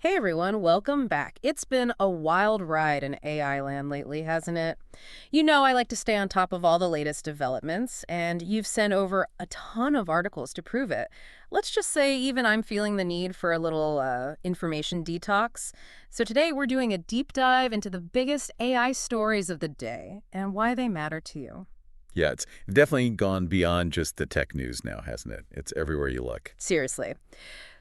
Hey everyone, welcome back. It's been a wild ride in AI land lately, hasn't it? You know I like to stay on top of all the latest developments, and you've sent over a ton of articles to prove it. Let's just say even I'm feeling the need for a little information detox. So today we're doing a deep dive into the biggest AI stories of the day and why they matter to you. Yeah, it's definitely gone beyond just the tech news now, hasn't it? It's everywhere you look. Seriously.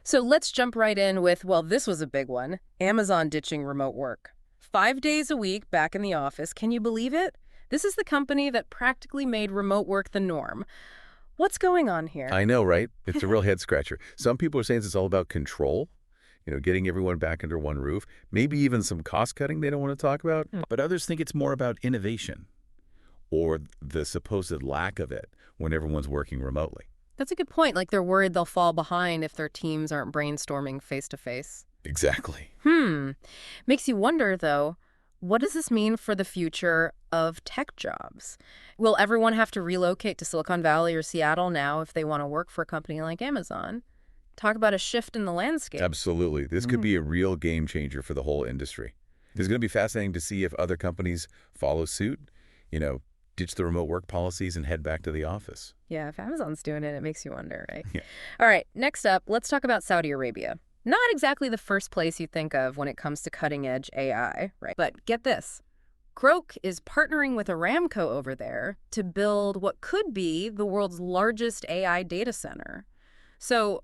So let's jump right in with, well, this was a big one. Amazon ditching remote work. 5 days a week back in the office. Can you believe it? This is the company that practically made remote work the norm. What's going on here? I know, right? It's a real head scratcher. Some people are saying it's all about control, getting everyone back under one roof, maybe even some cost cutting they don't want to talk about. But others think it's more about innovation. Or the supposed lack of it when everyone's working remotely. That's a good point. Like they're worried they'll fall behind if their teams aren't brainstorming face to face. Exactly. Makes you wonder, though, what does this mean for the future of tech jobs? Will everyone have to relocate to Silicon Valley or Seattle now if they want to work for a company like Amazon? Talk about a shift in the landscape. Absolutely. This could be a real game changer for the whole industry. It's going to be fascinating to see if other companies follow suit, ditch the remote work policies and head back to the office. Yeah, if Amazon's doing it, it makes you wonder, right? Yeah. All right, next up, let's talk about Saudi Arabia. Not exactly the first place you think of when it comes to cutting-edge AI, right? But get this. Groq is partnering with Aramco over there to build what could be the world's largest AI data center. So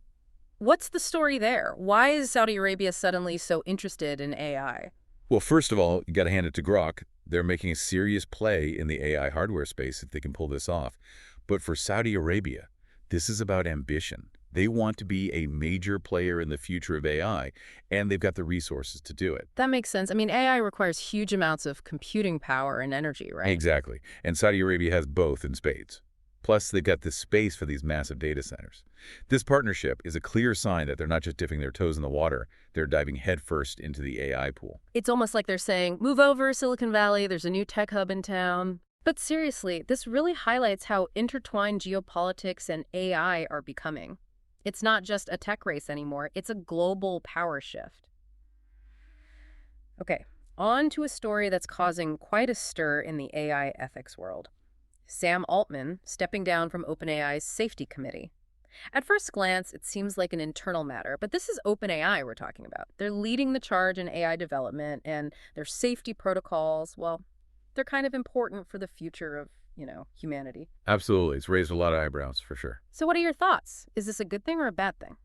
what's the story there? Why is Saudi Arabia suddenly so interested in AI? Well, first of all, you got to hand it to Groq. They're making a serious play in the AI hardware space if they can pull this off. But for Saudi Arabia, this is about ambition. They want to be a major player in the future of AI, and they've got the resources to do it. That makes sense. I mean, AI requires huge amounts of computing power and energy, right? Exactly. And Saudi Arabia has both in spades. Plus, they've got the space for these massive data centers. This partnership is a clear sign that they're not just dipping their toes in the water, they're diving headfirst into the AI pool. It's almost like they're saying, move over, Silicon Valley, there's a new tech hub in town. But seriously, this really highlights how intertwined geopolitics and AI are becoming. It's not just a tech race anymore, it's a global power shift. Okay, on to a story that's causing quite a stir in the AI ethics world. Sam Altman stepping down from OpenAI's safety committee. At first glance, it seems like an internal matter, but this is OpenAI we're talking about. They're leading the charge in AI development, and their safety protocols, well, they're kind of important for the future of, humanity. Absolutely. It's raised a lot of eyebrows, for sure. So what are your thoughts? Is this a good thing or a bad thing?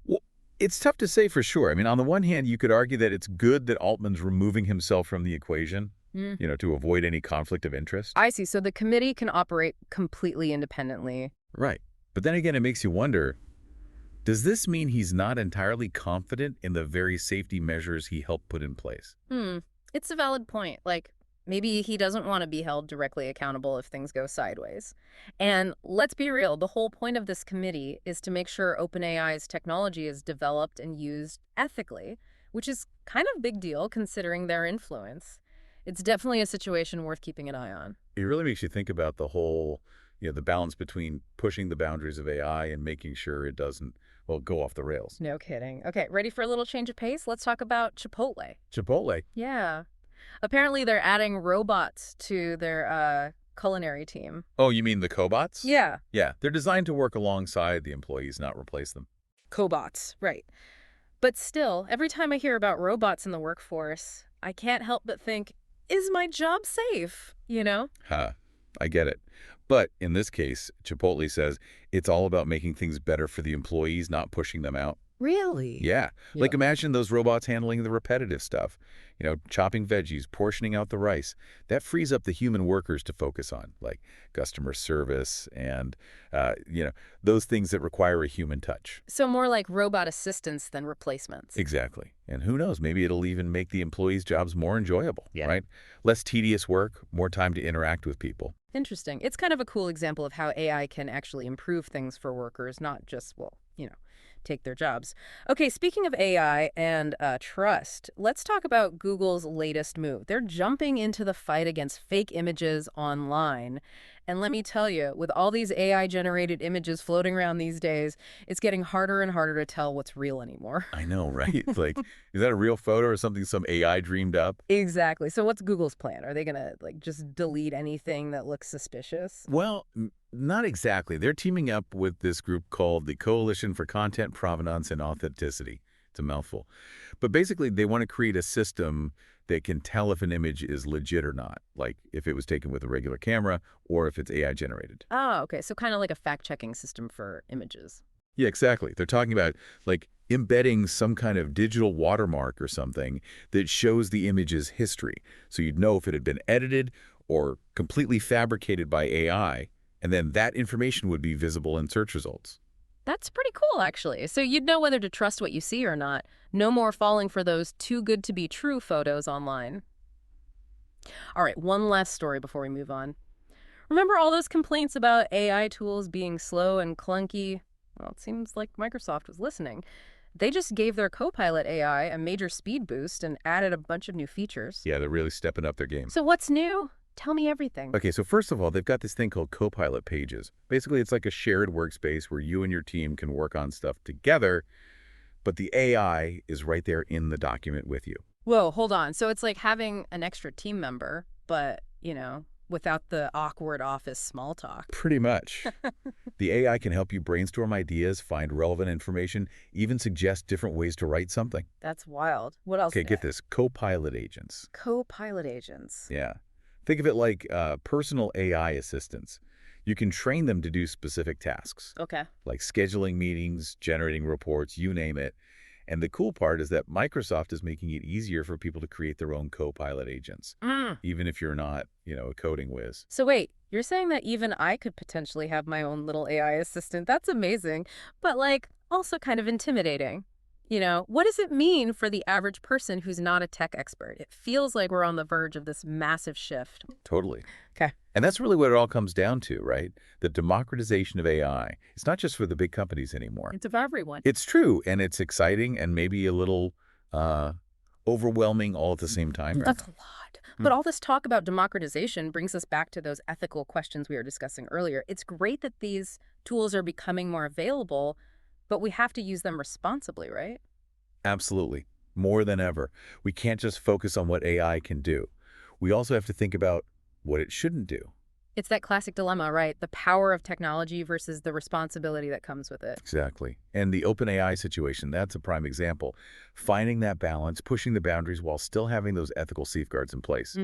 Well, it's tough to say for sure. I mean, on the one hand, you could argue that it's good that Altman's removing himself from the equation, to avoid any conflict of interest. I see. So the committee can operate completely independently. Right. But then again, it makes you wonder, does this mean he's not entirely confident in the very safety measures he helped put in place? It's a valid point. Like, maybe he doesn't want to be held directly accountable if things go sideways. And let's be real, the whole point of this committee is to make sure OpenAI's technology is developed and used ethically, which is kind of a big deal considering their influence. It's definitely a situation worth keeping an eye on. It really makes you think about the whole, the balance between pushing the boundaries of AI and making sure it doesn't, go off the rails. No kidding. Okay, ready for a little change of pace? Let's talk about Chipotle. Chipotle. Yeah. Apparently they're adding robots to their culinary team. Oh, you mean the cobots? Yeah. Yeah, they're designed to work alongside the employees, not replace them. Cobots, right. But still, every time I hear about robots in the workforce, I can't help but think, is my job safe? I get it. But in this case, Chipotle says it's all about making things better for the employees, not pushing them out. Really? Yeah. Like imagine those robots handling the repetitive stuff, chopping veggies, portioning out the rice. That frees up the human workers to focus on, like customer service and, those things that require a human touch. So more like robot assistants than replacements. Exactly. And who knows, maybe it'll even make the employees' jobs more enjoyable, Yeah. right? Less tedious work, more time to interact with people. Interesting. It's kind of a cool example of how AI can actually improve things for workers, not just, take their jobs. Okay, speaking of AI and trust, let's talk about Google's latest move. They're jumping into the fight against fake images online. And let me tell you, with all these AI-generated images floating around these days, it's getting harder and harder to tell what's real anymore. I know, right? Like, is that a real photo or something some AI dreamed up? Exactly. So what's Google's plan? Are they gonna, like, just delete anything that looks suspicious? Well, not exactly. They're teaming up with this group called the Coalition for Content Provenance and Authenticity. It's a mouthful. But basically, they want to create a system that can tell if an image is legit or not, like if it was taken with a regular camera or if it's AI generated. Oh, okay. So kind of like a fact-checking system for images. Yeah, exactly. They're talking about like embedding some kind of digital watermark or something that shows the image's history. So you'd know if it had been edited or completely fabricated by AI, and then that information would be visible in search results. That's pretty cool, actually. So you'd know whether to trust what you see or not. No more falling for those too good to be true photos online. All right, one last story before we move on. Remember all those complaints about AI tools being slow and clunky? Well, it seems like Microsoft was listening. They just gave their Copilot AI a major speed boost and added a bunch of new features. Yeah, they're really stepping up their game. So what's new? Tell me everything. Okay, so first of all, they've got this thing called Copilot Pages. Basically, it's like a shared workspace where you and your team can work on stuff together, but the AI is right there in the document with you. Whoa, hold on. So it's like having an extra team member, but, without the awkward office small talk. Pretty much. The AI can help you brainstorm ideas, find relevant information, even suggest different ways to write something. That's wild. What else? Okay, get this, Copilot agents. Copilot agents. Yeah. Think of it like personal AI assistants. You can train them to do specific tasks, Okay. like scheduling meetings, generating reports, you name it. And the cool part is that Microsoft is making it easier for people to create their own Copilot agents, even if you're not, a coding whiz. So wait, you're saying that even I could potentially have my own little AI assistant? That's amazing, but also kind of intimidating. What does it mean for the average person who's not a tech expert? It feels like we're on the verge of this massive shift. Totally. Okay. And that's really what it all comes down to, right? The democratization of AI. It's not just for the big companies anymore. It's of everyone. It's true, and it's exciting and maybe a little overwhelming all at the same time. That's a lot. But all this talk about democratization brings us back to those ethical questions we were discussing earlier. It's great that these tools are becoming more available, but we have to use them responsibly, right? Absolutely. More than ever. We can't just focus on what AI can do. We also have to think about what it shouldn't do. It's that classic dilemma, right? The power of technology versus the responsibility that comes with it. Exactly. And the OpenAI situation, that's a prime example. Finding that balance, pushing the boundaries while still having those ethical safeguards in place.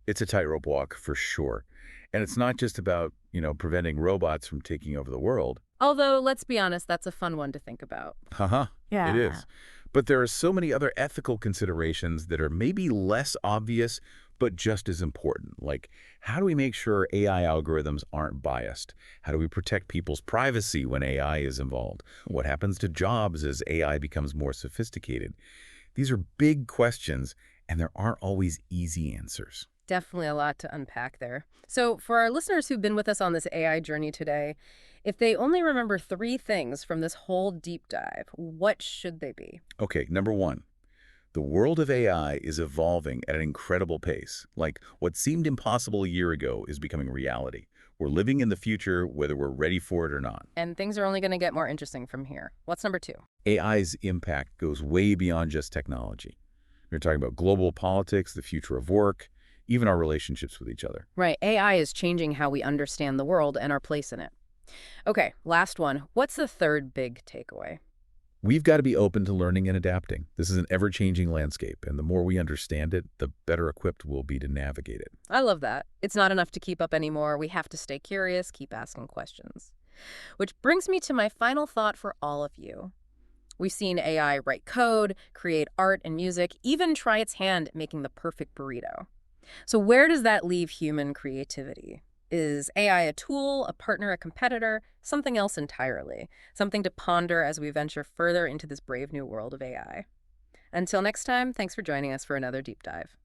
It's a tightrope walk for sure. And it's not just about, preventing robots from taking over the world. Although, let's be honest, that's a fun one to think about. Haha, Yeah. it is. But there are so many other ethical considerations that are maybe less obvious, but just as important. Like, how do we make sure AI algorithms aren't biased? How do we protect people's privacy when AI is involved? What happens to jobs as AI becomes more sophisticated? These are big questions, and there aren't always easy answers. Definitely a lot to unpack there. So for our listeners who've been with us on this AI journey today, if they only remember 3 things from this whole deep dive, what should they be? Okay, number one, the world of AI is evolving at an incredible pace. Like, what seemed impossible a year ago is becoming reality. We're living in the future, whether we're ready for it or not. And things are only going to get more interesting from here. What's number 2? AI's impact goes way beyond just technology. We're talking about global politics, the future of work, even our relationships with each other. Right. AI is changing how we understand the world and our place in it. Okay, last one. What's the third big takeaway? We've got to be open to learning and adapting. This is an ever-changing landscape, and the more we understand it, the better equipped we'll be to navigate it. I love that. It's not enough to keep up anymore. We have to stay curious, keep asking questions. Which brings me to my final thought for all of you. We've seen AI write code, create art and music, even try its hand at making the perfect burrito. So where does that leave human creativity? Is AI a tool, a partner, a competitor, something else entirely? Something to ponder as we venture further into this brave new world of AI. Until next time, thanks for joining us for another deep dive.